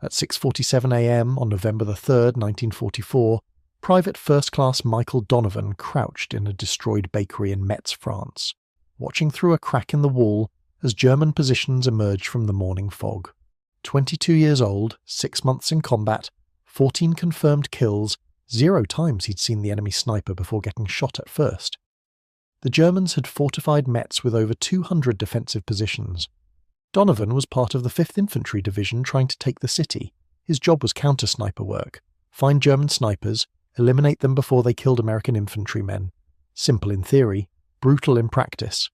At 6:47 a.m. on November 3, 1944, Private First Class Michael Donovan crouched in a destroyed bakery in Metz, France, watching through a crack in the wall as German positions emerged from the morning fog. 22 years old, 6 months in combat, 14 confirmed kills, 0 times he'd seen the enemy sniper before getting shot at first. The Germans had fortified Metz with over 200 defensive positions. Donovan was part of the 5th Infantry Division trying to take the city. His job was counter-sniper work. Find German snipers, eliminate them before they killed American infantrymen. Simple in theory, brutal in practice.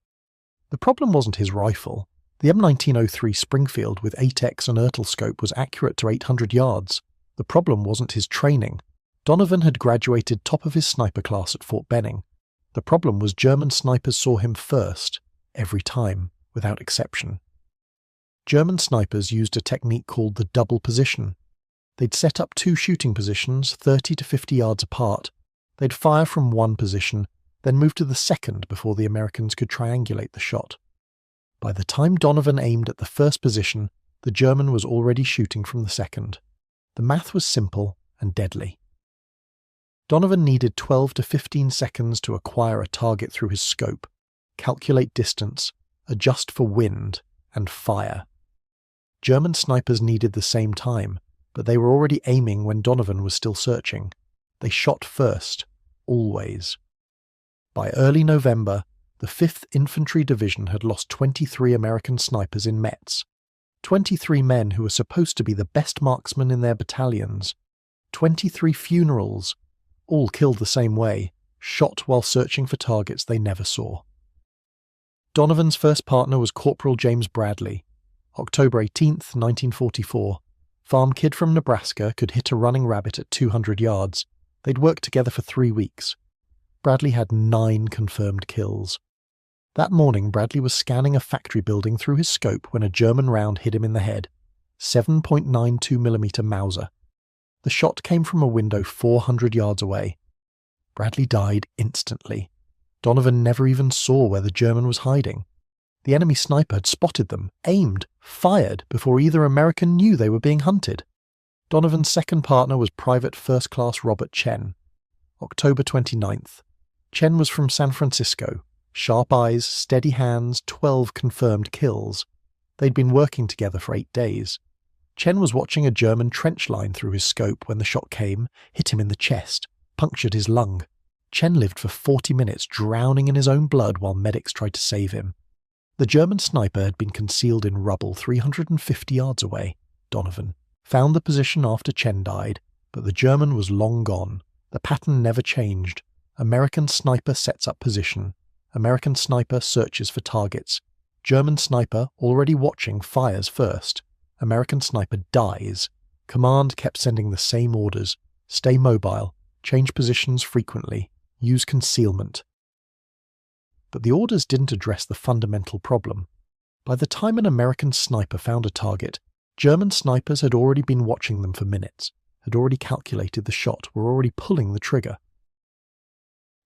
The problem wasn't his rifle. The M1903 Springfield with 8x and Ertl scope was accurate to 800 yards. The problem wasn't his training. Donovan had graduated top of his sniper class at Fort Benning. The problem was German snipers saw him first, every time, without exception. German snipers used a technique called the double position. They'd set up 2 shooting positions 30 to 50 yards apart. They'd fire from one position, then move to the second before the Americans could triangulate the shot. By the time Donovan aimed at the first position, the German was already shooting from the second. The math was simple and deadly. Donovan needed 12 to 15 seconds to acquire a target through his scope, calculate distance, adjust for wind, and fire. German snipers needed the same time, but they were already aiming when Donovan was still searching. They shot first, always. By early November, the 5th Infantry Division had lost 23 American snipers in Metz. 23 men who were supposed to be the best marksmen in their battalions. 23 funerals, all killed the same way, shot while searching for targets they never saw. Donovan's first partner was Corporal James Bradley. October 18, 1944. Farm kid from Nebraska could hit a running rabbit at 200 yards. They'd worked together for 3 weeks. Bradley had 9 confirmed kills. That morning, Bradley was scanning a factory building through his scope when a German round hit him in the head. 7.92mm Mauser. The shot came from a window 400 yards away. Bradley died instantly. Donovan never even saw where the German was hiding. The enemy sniper had spotted them, aimed, fired before either American knew they were being hunted. Donovan's second partner was Private First Class Robert Chen. October 29th. Chen was from San Francisco. Sharp eyes, steady hands, 12 confirmed kills. They'd been working together for 8 days. Chen was watching a German trench line through his scope when the shot came, hit him in the chest, punctured his lung. Chen lived for 40 minutes drowning in his own blood while medics tried to save him. The German sniper had been concealed in rubble 350 yards away. Donovan found the position after Chen died, but the German was long gone. The pattern never changed. American sniper sets up position. American sniper searches for targets. German sniper, already watching, fires first. American sniper dies. Command kept sending the same orders. Stay mobile. Change positions frequently. Use concealment. But the orders didn't address the fundamental problem. By the time an American sniper found a target, German snipers had already been watching them for minutes, had already calculated the shot, were already pulling the trigger.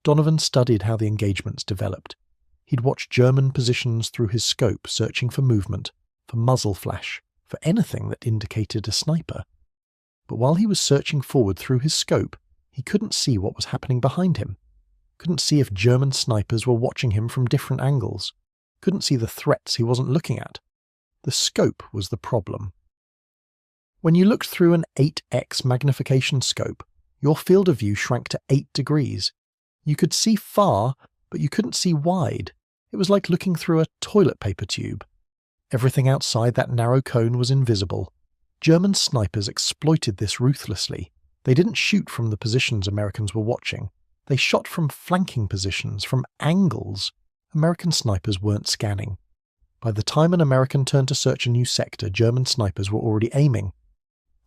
Donovan studied how the engagements developed. He'd watched German positions through his scope, searching for movement, for muzzle flash, for anything that indicated a sniper. But while he was searching forward through his scope, he couldn't see what was happening behind him. Couldn't see if German snipers were watching him from different angles. Couldn't see the threats he wasn't looking at. The scope was the problem. When you looked through an 8x magnification scope, your field of view shrank to 8 degrees. You could see far, but you couldn't see wide. It was like looking through a toilet paper tube. Everything outside that narrow cone was invisible. German snipers exploited this ruthlessly. They didn't shoot from the positions Americans were watching. They shot from flanking positions, from angles. American snipers weren't scanning. By the time an American turned to search a new sector, German snipers were already aiming.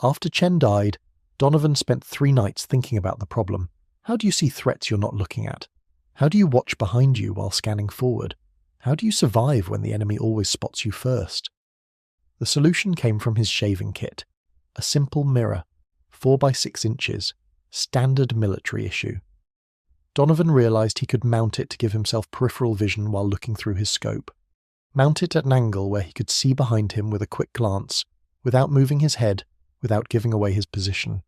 After Chen died, Donovan spent 3 nights thinking about the problem. How do you see threats you're not looking at? How do you watch behind you while scanning forward? How do you survive when the enemy always spots you first? The solution came from his shaving kit. A simple mirror, 4 by 6 inches, standard military issue. Donovan realized he could mount it to give himself peripheral vision while looking through his scope. Mount it at an angle where he could see behind him with a quick glance, without moving his head, without giving away his position.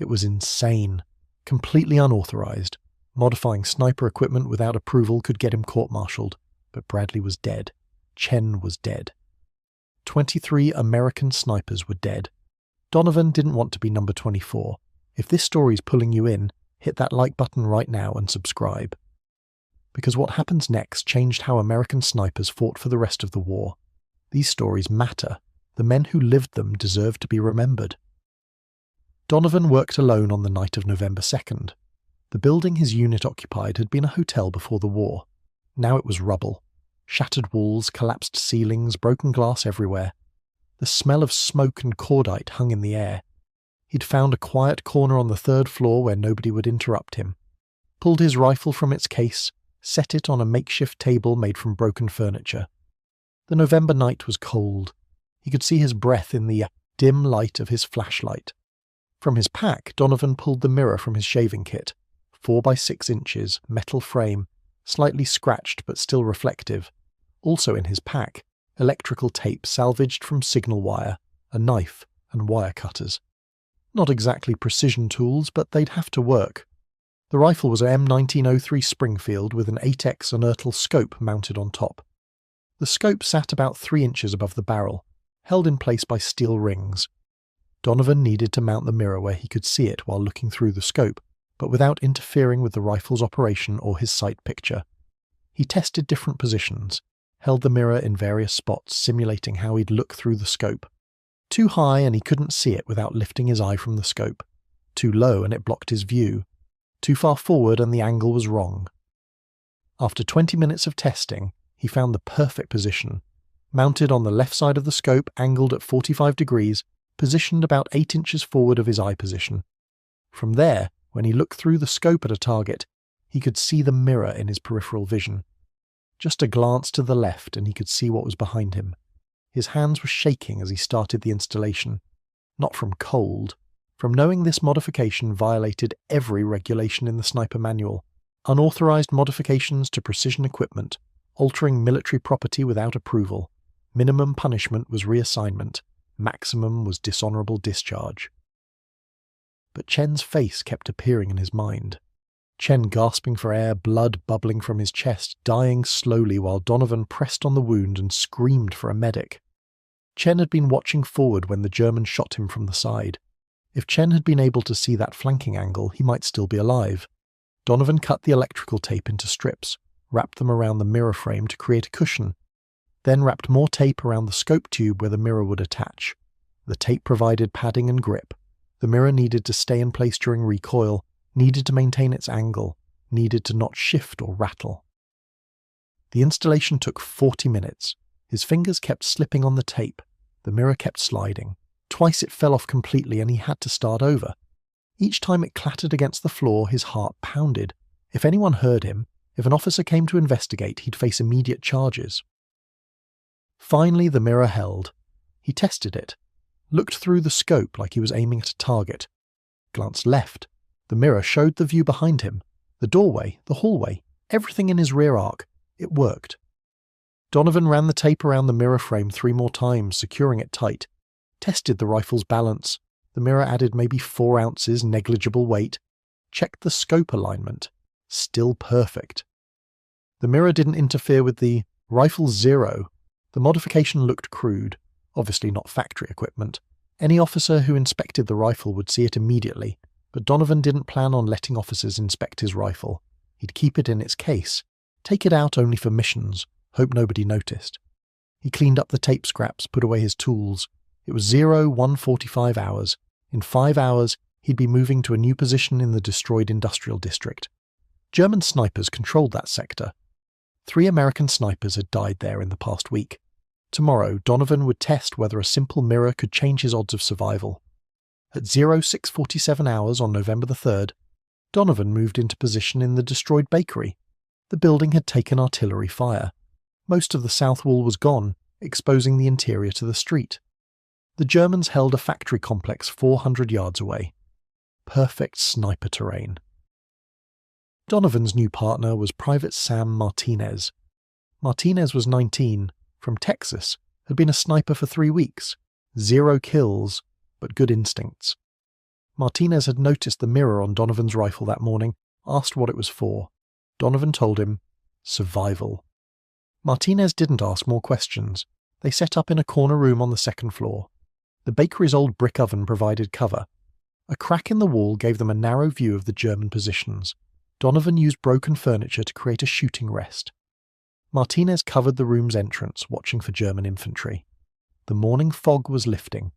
It was insane, completely unauthorized. Modifying sniper equipment without approval could get him court-martialed, but Bradley was dead. Chen was dead. 23 American snipers were dead. Donovan didn't want to be number 24. If this story's pulling you in, hit that like button right now and subscribe. Because what happens next changed how American snipers fought for the rest of the war. These stories matter. The men who lived them deserve to be remembered. Donovan worked alone on the night of November 2nd. The building his unit occupied had been a hotel before the war. Now it was rubble. Shattered walls, collapsed ceilings, broken glass everywhere. The smell of smoke and cordite hung in the air. He'd found a quiet corner on the 3rd floor where nobody would interrupt him. Pulled his rifle from its case, set it on a makeshift table made from broken furniture. The November night was cold. He could see his breath in the dim light of his flashlight. From his pack, Donovan pulled the mirror from his shaving kit. 4 by 6 inches, metal frame, slightly scratched but still reflective. Also in his pack, electrical tape salvaged from signal wire, a knife, and wire cutters. Not exactly precision tools, but they'd have to work. The rifle was an M1903 Springfield with an 8x inertial scope mounted on top. The scope sat about 3 inches above the barrel, held in place by steel rings. Donovan needed to mount the mirror where he could see it while looking through the scope, but without interfering with the rifle's operation or his sight picture. He tested different positions, held the mirror in various spots, simulating how he'd look through the scope. Too high and he couldn't see it without lifting his eye from the scope. Too low and it blocked his view. Too far forward and the angle was wrong. After 20 minutes of testing, he found the perfect position. Mounted on the left side of the scope, angled at 45 degrees, positioned about 8 inches forward of his eye position. From there, when he looked through the scope at a target, he could see the mirror in his peripheral vision. Just a glance to the left and he could see what was behind him. His hands were shaking as he started the installation. Not from cold, from knowing this modification violated every regulation in the sniper manual. Unauthorized modifications to precision equipment, altering military property without approval. Minimum punishment was reassignment. Maximum was dishonorable discharge. But Chen's face kept appearing in his mind. Chen gasping for air, blood bubbling from his chest, dying slowly while Donovan pressed on the wound and screamed for a medic. Chen had been watching forward when the German shot him from the side. If Chen had been able to see that flanking angle, he might still be alive. Donovan cut the electrical tape into strips, wrapped them around the mirror frame to create a cushion, then wrapped more tape around the scope tube where the mirror would attach. The tape provided padding and grip. The mirror needed to stay in place during recoil, needed to maintain its angle, needed to not shift or rattle. The installation took 40 minutes. His fingers kept slipping on the tape. The mirror kept sliding. Twice it fell off completely and he had to start over. Each time it clattered against the floor, his heart pounded. If anyone heard him, if an officer came to investigate, he'd face immediate charges. Finally, the mirror held. He tested it, looked through the scope like he was aiming at a target, glanced left. The mirror showed the view behind him, the doorway, the hallway, everything in his rear arc. It worked. Donovan ran the tape around the mirror frame 3 more times, securing it tight, tested the rifle's balance. The mirror added maybe 4 ounces negligible weight, checked the scope alignment. Still perfect. The mirror didn't interfere with the rifle 0. The modification looked crude, obviously not factory equipment. Any officer who inspected the rifle would see it immediately, but Donovan didn't plan on letting officers inspect his rifle. He'd keep it in its case, take it out only for missions, hope nobody noticed. He cleaned up the tape scraps, put away his tools. It was 1:45 hours. In 5 hours, he'd be moving to a new position in the destroyed industrial district. German snipers controlled that sector. 3 American snipers had died there in the past week. Tomorrow, Donovan would test whether a simple mirror could change his odds of survival. At 06:47 hours on November the 3rd, Donovan moved into position in the destroyed bakery. The building had taken artillery fire. Most of the south wall was gone, exposing the interior to the street. The Germans held a factory complex 400 yards away. Perfect sniper terrain. Donovan's new partner was Private Sam Martinez. Martinez was 19, from Texas, had been a sniper for 3 weeks. 0 kills, but good instincts. Martinez had noticed the mirror on Donovan's rifle that morning, asked what it was for. Donovan told him, survival. Martinez didn't ask more questions. They set up in a corner room on the second floor. The bakery's old brick oven provided cover. A crack in the wall gave them a narrow view of the German positions. Donovan used broken furniture to create a shooting rest. Martinez covered the room's entrance, watching for German infantry. The morning fog was lifting.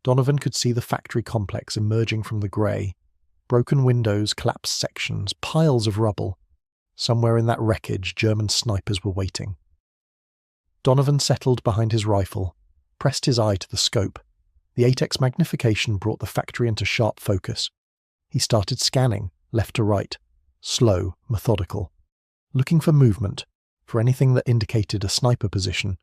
Donovan could see the factory complex emerging from the grey. Broken windows, collapsed sections, piles of rubble. Somewhere in that wreckage, German snipers were waiting. Donovan settled behind his rifle, pressed his eye to the scope. The 8x magnification brought the factory into sharp focus. He started scanning, left to right, slow, methodical, looking for movement, for anything that indicated a sniper position.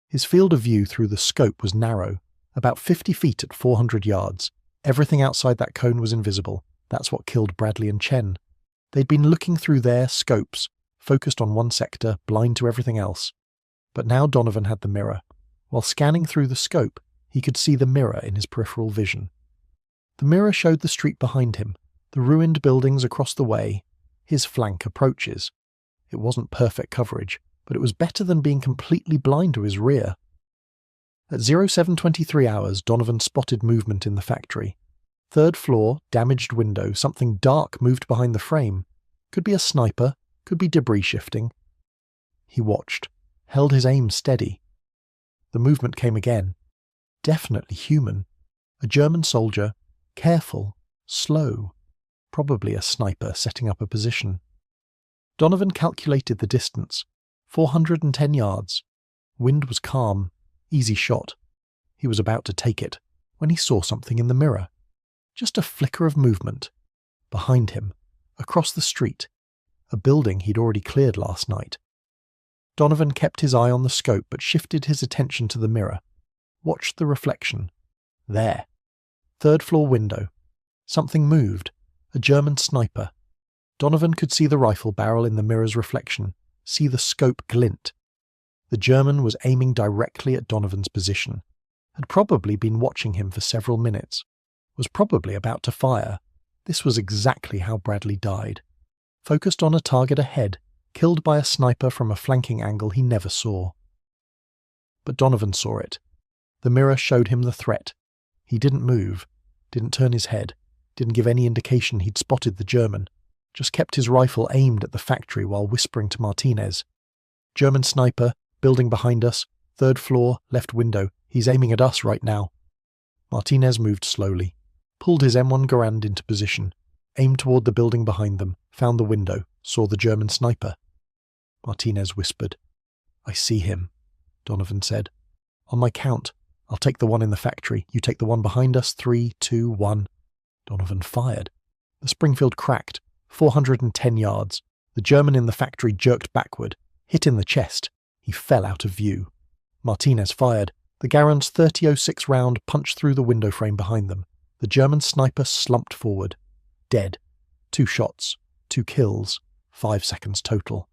His field of view through the scope was narrow, about 50 feet at 400 yards. Everything outside that cone was invisible. That's what killed Bradley and Chen. They'd been looking through their scopes, focused on one sector, blind to everything else. But now Donovan had the mirror. While scanning through the scope, he could see the mirror in his peripheral vision. The mirror showed the street behind him, the ruined buildings across the way, his flank approaches. It wasn't perfect coverage, but it was better than being completely blind to his rear. At 07:23 hours, Donovan spotted movement in the factory. Third floor, damaged window, something dark moved behind the frame. Could be a sniper, could be debris shifting. He watched, held his aim steady. The movement came again. Definitely human. A German soldier, careful, slow. Probably a sniper setting up a position. Donovan calculated the distance. 410 yards. Wind was calm. Easy shot. He was about to take it, when he saw something in the mirror. Just a flicker of movement. Behind him, across the street, a building he'd already cleared last night. Donovan kept his eye on the scope but shifted his attention to the mirror. Watched the reflection. There. Third floor window. Something moved. A German sniper. Donovan could see the rifle barrel in the mirror's reflection, see the scope glint. The German was aiming directly at Donovan's position, had probably been watching him for several minutes, was probably about to fire. This was exactly how Bradley died. Focused on a target ahead, killed by a sniper from a flanking angle he never saw. But Donovan saw it. The mirror showed him the threat. He didn't move, didn't turn his head, didn't give any indication he'd spotted the German, just kept his rifle aimed at the factory while whispering to Martinez. German sniper, building behind us, third floor, left window. He's aiming at us right now. Martinez moved slowly, pulled his M1 Garand into position, aimed toward the building behind them, found the window, saw the German sniper. Martinez whispered. "I see him," Donovan said. "On my count, I'll take the one in the factory. You take the one behind us. 3, 2, 1. Donovan fired. The Springfield cracked. 410 yards. The German in the factory jerked backward, hit in the chest. He fell out of view. Martinez fired. The Garand's .30-06 round punched through the window frame behind them. The German sniper slumped forward. Dead. 2 shots. 2 kills. 5 seconds total.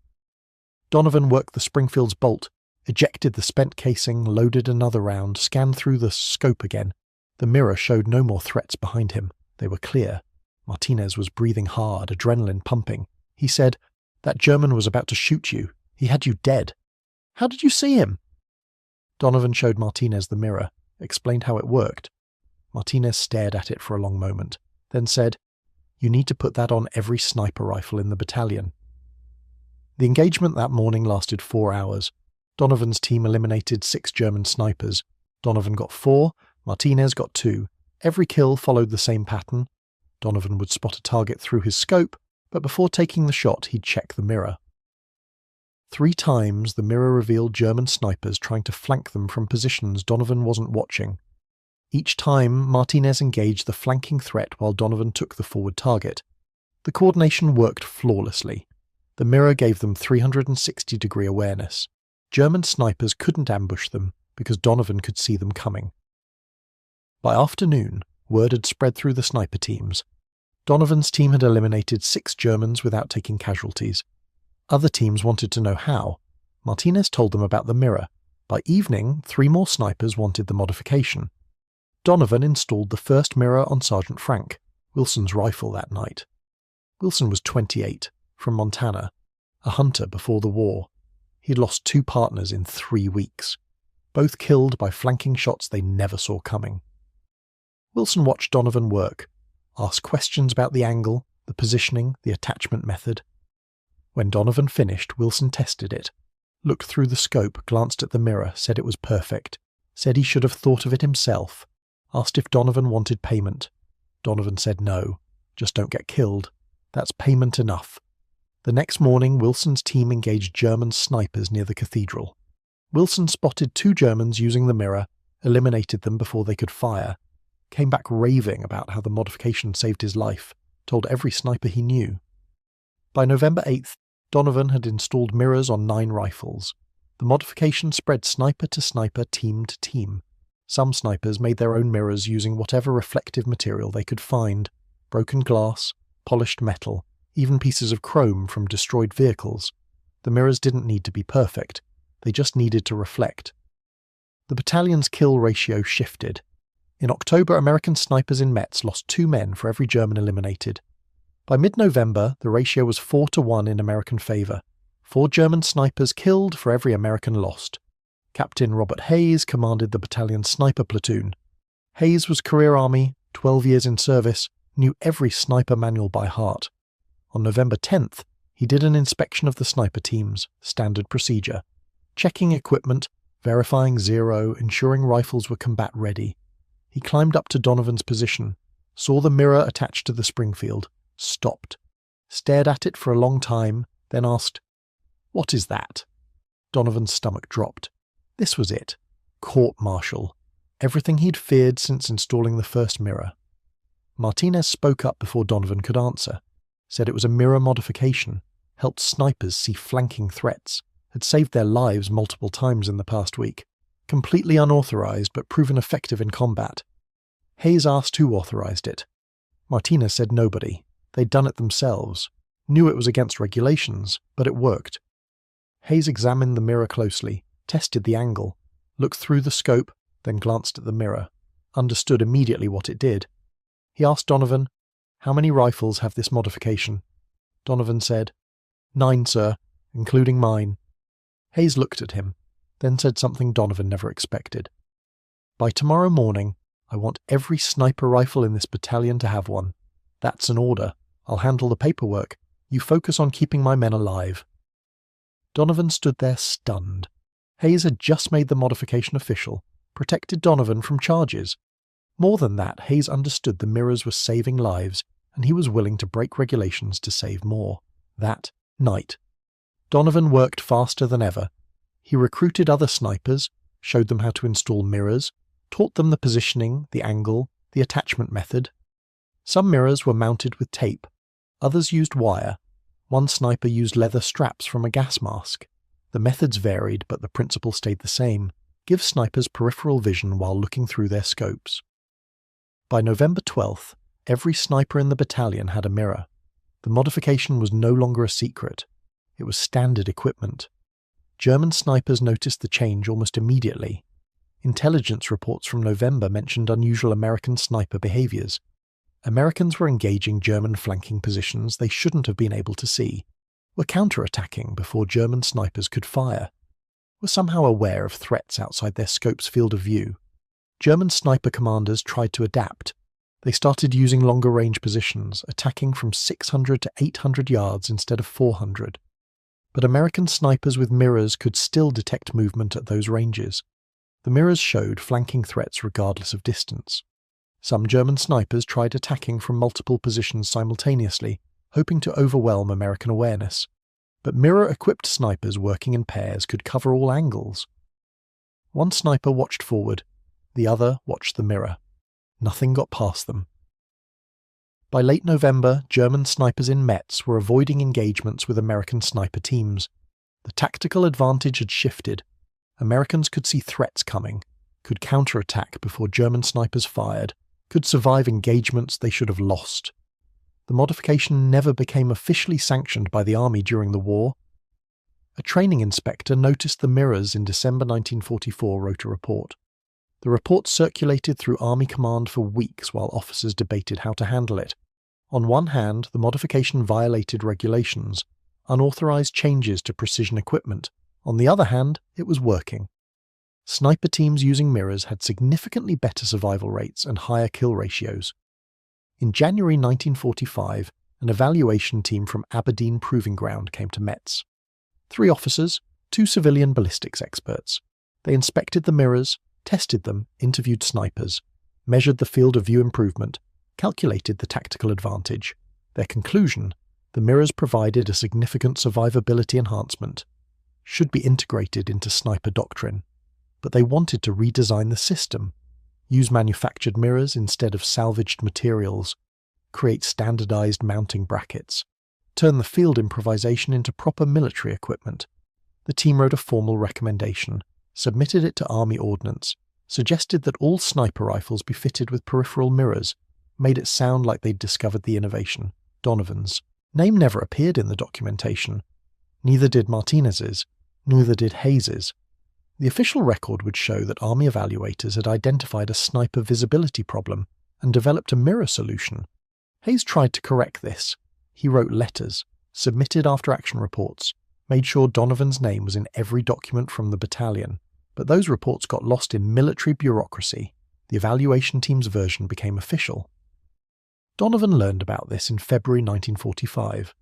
Donovan worked the Springfield's bolt, ejected the spent casing, loaded another round, scanned through the scope again. The mirror showed no more threats behind him. They were clear. Martinez was breathing hard, adrenaline pumping. He said, "That German was about to shoot you. He had you dead. How did you see him?" Donovan showed Martinez the mirror, explained how it worked. Martinez stared at it for a long moment, then said, "You need to put that on every sniper rifle in the battalion." The engagement that morning lasted 4 hours. Donovan's team eliminated 6 German snipers. Donovan got 4, Martinez got 2. Every kill followed the same pattern. Donovan would spot a target through his scope, but before taking the shot, he'd check the mirror. 3 times the mirror revealed German snipers trying to flank them from positions Donovan wasn't watching. Each time, Martinez engaged the flanking threat while Donovan took the forward target. The coordination worked flawlessly. The mirror gave them 360-degree awareness. German snipers couldn't ambush them because Donovan could see them coming. By afternoon, word had spread through the sniper teams. Donovan's team had eliminated 6 Germans without taking casualties. Other teams wanted to know how. Martinez told them about the mirror. By evening, 3 more snipers wanted the modification. Donovan installed the first mirror on Sergeant Frank, Wilson's rifle that night. Wilson was 28, from Montana, a hunter before the war. He'd lost 2 partners in 3 weeks, both killed by flanking shots they never saw coming. Wilson watched Donovan work, asked questions about the angle, the positioning, the attachment method. When Donovan finished, Wilson tested it, looked through the scope, glanced at the mirror, said it was perfect, said he should have thought of it himself, asked if Donovan wanted payment. Donovan said no, just don't get killed. That's payment enough. The next morning, Wilson's team engaged German snipers near the cathedral. Wilson spotted 2 Germans using the mirror, eliminated them before they could fire, came back raving about how the modification saved his life, told every sniper he knew. By November 8th, Donovan had installed mirrors on 9 rifles. The modification spread sniper to sniper, team to team. Some snipers made their own mirrors using whatever reflective material they could find: broken glass, polished metal, even pieces of chrome from destroyed vehicles. The mirrors didn't need to be perfect, they just needed to reflect. The battalion's kill ratio shifted. In October, American snipers in Metz lost 2 men for every German eliminated. By mid-November, the ratio was 4-1 in American favour. 4 German snipers killed for every American lost. Captain Robert Hayes commanded the battalion's sniper platoon. Hayes was career Army, 12 years in service, knew every sniper manual by heart. On November 10th, he did an inspection of the sniper teams, standard procedure, checking equipment, verifying zero, ensuring rifles were combat ready. He climbed up to Donovan's position, saw the mirror attached to the Springfield, stopped, stared at it for a long time, then asked, "What is that?" Donovan's stomach dropped. This was it. Court-martial. Everything he'd feared since installing the first mirror. Martinez spoke up before Donovan could answer, said it was a mirror modification, helped snipers see flanking threats, had saved their lives multiple times in the past week, completely unauthorized but proven effective in combat. Hayes asked who authorized it. Martinez said nobody. They'd done it themselves, knew it was against regulations, but it worked. Hayes examined the mirror closely, tested the angle, looked through the scope, then glanced at the mirror, understood immediately what it did. He asked Donovan, "How many rifles have this modification?" Donovan said, "9, sir, including mine." Hayes looked at him, then said something Donovan never expected. "By tomorrow morning, I want every sniper rifle in this battalion to have one. That's an order. I'll handle the paperwork. You focus on keeping my men alive." Donovan stood there stunned. Hayes had just made the modification official, protected Donovan from charges. More than that, Hayes understood the mirrors were saving lives, and he was willing to break regulations to save more. That night. Donovan worked faster than ever. He recruited other snipers, showed them how to install mirrors, taught them the positioning, the angle, the attachment method. Some mirrors were mounted with tape, others used wire. One sniper used leather straps from a gas mask. The methods varied, but the principle stayed the same: give snipers peripheral vision while looking through their scopes. By November 12th, every sniper in the battalion had a mirror. The modification was no longer a secret. It was standard equipment. German snipers noticed the change almost immediately. Intelligence reports from November mentioned unusual American sniper behaviors. Americans were engaging German flanking positions they shouldn't have been able to see, were counterattacking before German snipers could fire, were somehow aware of threats outside their scope's field of view. German sniper commanders tried to adapt. They started using longer range positions, attacking from 600 to 800 yards instead of 400. But American snipers with mirrors could still detect movement at those ranges. The mirrors showed flanking threats regardless of distance. Some German snipers tried attacking from multiple positions simultaneously, hoping to overwhelm American awareness. But mirror-equipped snipers working in pairs could cover all angles. One sniper watched forward, the other watched the mirror. Nothing got past them. By late November, German snipers in Metz were avoiding engagements with American sniper teams. The tactical advantage had shifted. Americans could see threats coming, could counterattack before German snipers fired, could survive engagements they should have lost. The modification never became officially sanctioned by the Army during the war. A training inspector noticed the mirrors in December 1944, wrote a report. The report circulated through Army Command for weeks while officers debated how to handle it. On one hand, the modification violated regulations, unauthorized changes to precision equipment. On the other hand, it was working. Sniper teams using mirrors had significantly better survival rates and higher kill ratios. In January 1945, an evaluation team from Aberdeen Proving Ground came to Metz. 3 officers, 2 civilian ballistics experts. They inspected the mirrors, tested them, interviewed snipers, measured the field of view improvement, calculated the tactical advantage. Their conclusion: the mirrors provided a significant survivability enhancement, should be integrated into sniper doctrine. But they wanted to redesign the system, use manufactured mirrors instead of salvaged materials, create standardized mounting brackets, turn the field improvisation into proper military equipment. The team wrote a formal recommendation, submitted it to Army Ordnance, suggested that all sniper rifles be fitted with peripheral mirrors, made it sound like they'd discovered the innovation, Donovan's. Name never appeared in the documentation. Neither did Martinez's, neither did Hayes's. The official record would show that Army evaluators had identified a sniper visibility problem and developed a mirror solution. Hayes tried to correct this. He wrote letters, submitted after-action reports, made sure Donovan's name was in every document from the battalion, but those reports got lost in military bureaucracy. The evaluation team's version became official. Donovan learned about this in February 1945.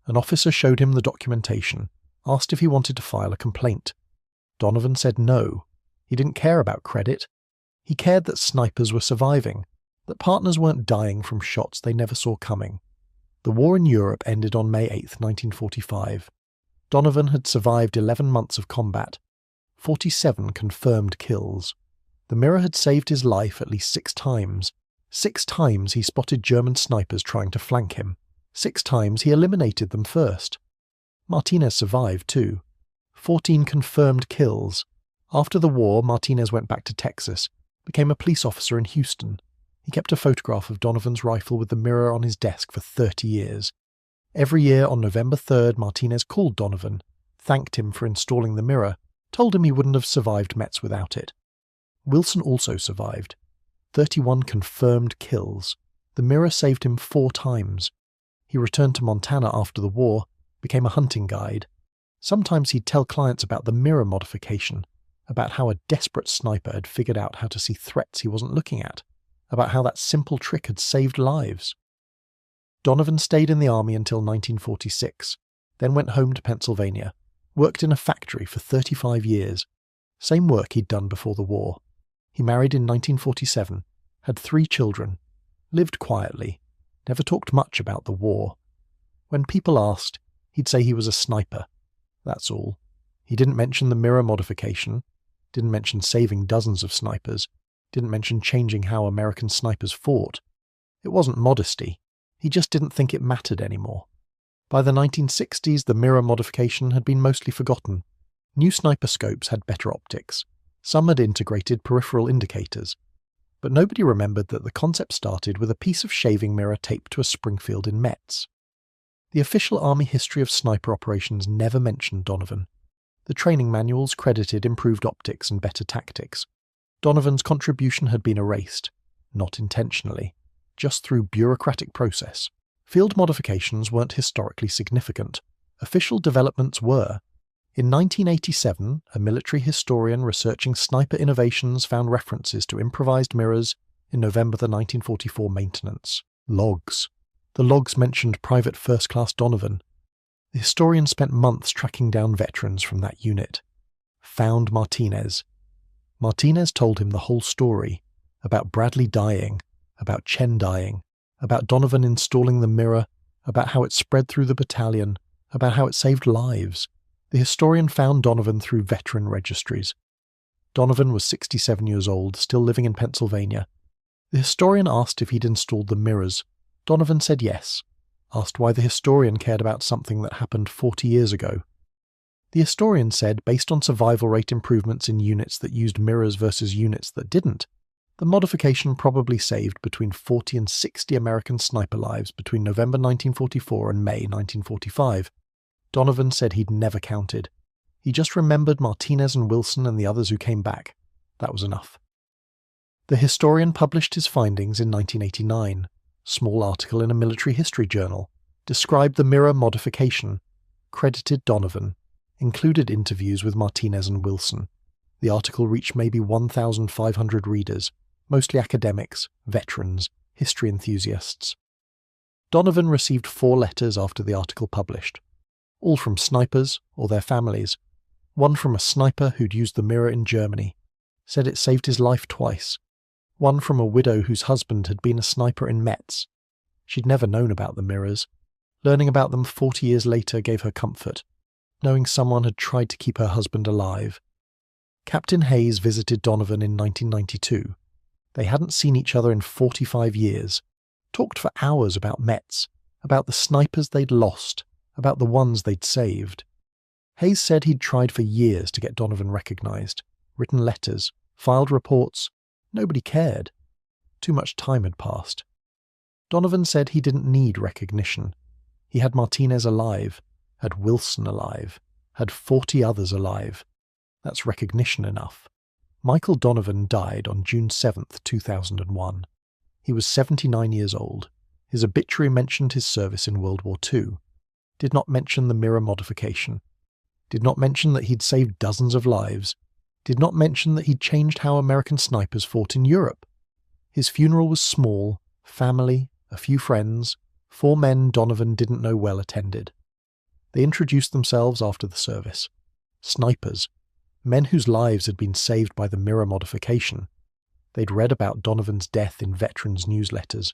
An officer showed him the documentation, asked if he wanted to file a complaint. Donovan said no. He didn't care about credit. He cared that snipers were surviving, that partners weren't dying from shots they never saw coming. The war in Europe ended on May 8, 1945. Donovan had survived 11 months of combat, 47 confirmed kills. The mirror had saved his life at least 6 times. 6 times he spotted German snipers trying to flank him. 6 times he eliminated them first. Martinez survived too. 14 confirmed kills. After the war, Martinez went back to Texas, became a police officer in Houston. He kept a photograph of Donovan's rifle with the mirror on his desk for 30 years. Every year on November 3rd, Martinez called Donovan, thanked him for installing the mirror, told him he wouldn't have survived Metz without it. Wilson also survived. 31 confirmed kills. The mirror saved him 4 times. He returned to Montana after the war, became a hunting guide. Sometimes he'd tell clients about the mirror modification, about how a desperate sniper had figured out how to see threats he wasn't looking at, about how that simple trick had saved lives. Donovan stayed in the Army until 1946, then went home to Pennsylvania, worked in a factory for 35 years, same work he'd done before the war. He married in 1947, had 3 children, lived quietly, never talked much about the war. When people asked, he'd say he was a sniper. That's all. He didn't mention the mirror modification, didn't mention saving dozens of snipers, didn't mention changing how American snipers fought. It wasn't modesty. He just didn't think it mattered anymore. By the 1960s, the mirror modification had been mostly forgotten. New sniper scopes had better optics. Some had integrated peripheral indicators. But nobody remembered that the concept started with a piece of shaving mirror taped to a Springfield in Metz. The official Army history of sniper operations never mentioned Donovan. The training manuals credited improved optics and better tactics. Donovan's contribution had been erased, not intentionally, just through bureaucratic process. Field modifications weren't historically significant. Official developments were. In 1987, a military historian researching sniper innovations found references to improvised mirrors in November the 1944 maintenance. Logs. The logs mentioned Private First Class Donovan. The historian spent months tracking down veterans from that unit. Found Martinez. Martinez told him the whole story, about Bradley dying, about Chen dying, about Donovan installing the mirror, about how it spread through the battalion, about how it saved lives. The historian found Donovan through veteran registries. Donovan was 67 years old, still living in Pennsylvania. The historian asked if he'd installed the mirrors. Donovan said yes, asked why the historian cared about something that happened 40 years ago. The historian said, based on survival rate improvements in units that used mirrors versus units that didn't, the modification probably saved between 40 and 60 American sniper lives between November 1944 and May 1945. Donovan said he'd never counted. He just remembered Martinez and Wilson and the others who came back. That was enough. The historian published his findings in 1989. A small article in a military history journal described the mirror modification, credited Donovan, included interviews with Martinez and Wilson. The article reached maybe 1,500 readers, mostly academics, veterans, history enthusiasts. Donovan received 4 letters after the article published, all from snipers or their families. One from a sniper who'd used the mirror in Germany, said it saved his life twice. One from a widow whose husband had been a sniper in Metz. She'd never known about the mirrors. Learning about them 40 years later gave her comfort, knowing someone had tried to keep her husband alive. Captain Hayes visited Donovan in 1992. They hadn't seen each other in 45 years, talked for hours about Metz, about the snipers they'd lost, about the ones they'd saved. Hayes said he'd tried for years to get Donovan recognized, written letters, filed reports. Nobody cared. Too much time had passed. Donovan said he didn't need recognition. He had Martinez alive, had Wilson alive, had 40 others alive. That's recognition enough. Michael Donovan died on June 7, 2001. He was 79 years old. His obituary mentioned his service in World War II. Did not mention the mirror modification. Did not mention that he'd saved dozens of lives. Did not mention that he'd changed how American snipers fought in Europe. His funeral was small, family, a few friends, 4 men Donovan didn't know well attended. They introduced themselves after the service. Snipers, men whose lives had been saved by the mirror modification. They'd read about Donovan's death in veterans' newsletters,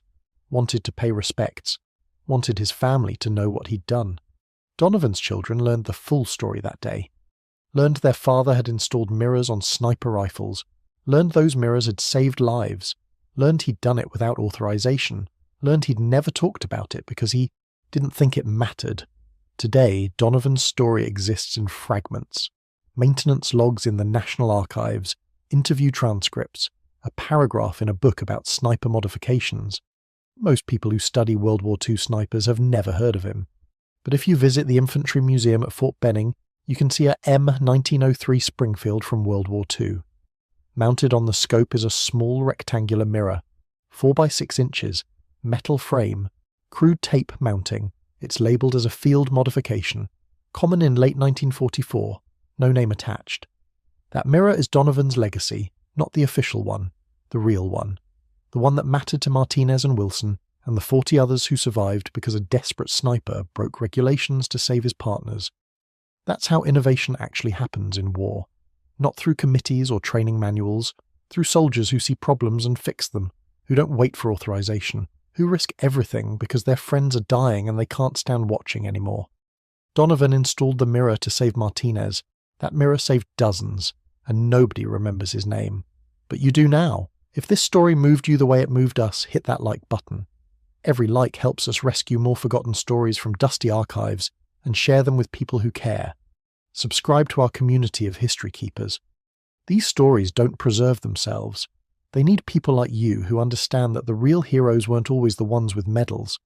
wanted to pay respects, wanted his family to know what he'd done. Donovan's children learned the full story that day. Learned their father had installed mirrors on sniper rifles, learned those mirrors had saved lives, learned he'd done it without authorization, learned he'd never talked about it because he didn't think it mattered. Today, Donovan's story exists in fragments. Maintenance logs in the National Archives, interview transcripts, a paragraph in a book about sniper modifications. Most people who study World War II snipers have never heard of him. But if you visit the Infantry Museum at Fort Benning, you can see a M1903 Springfield from World War II. Mounted on the scope is a small rectangular mirror, 4 by 6 inches, metal frame, crude tape mounting. It's labelled as a field modification, common in late 1944, no name attached. That mirror is Donovan's legacy, not the official one, the real one. The one that mattered to Martinez and Wilson and the 40 others who survived because a desperate sniper broke regulations to save his partners. That's how innovation actually happens in war. Not through committees or training manuals, through soldiers who see problems and fix them, who don't wait for authorization, who risk everything because their friends are dying and they can't stand watching anymore. Donovan installed the mirror to save Martinez. That mirror saved dozens, and nobody remembers his name. But you do now. If this story moved you the way it moved us, hit that like button. Every like helps us rescue more forgotten stories from dusty archives and share them with people who care. Subscribe to our community of history keepers. These stories don't preserve themselves. They need people like you who understand that the real heroes weren't always the ones with medals.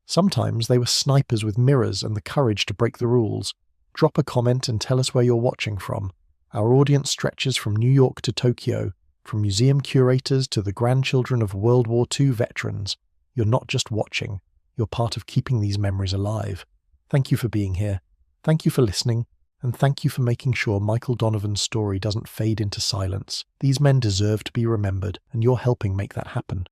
Sometimes they were snipers with mirrors and the courage to break the rules. Drop a comment and tell us where you're watching from. Our audience stretches from New York to Tokyo, from museum curators to the grandchildren of World War II veterans. You're not just watching, you're part of keeping these memories alive. Thank you for being here. Thank you for listening. And thank you for making sure Michael Donovan's story doesn't fade into silence. These men deserve to be remembered, and you're helping make that happen.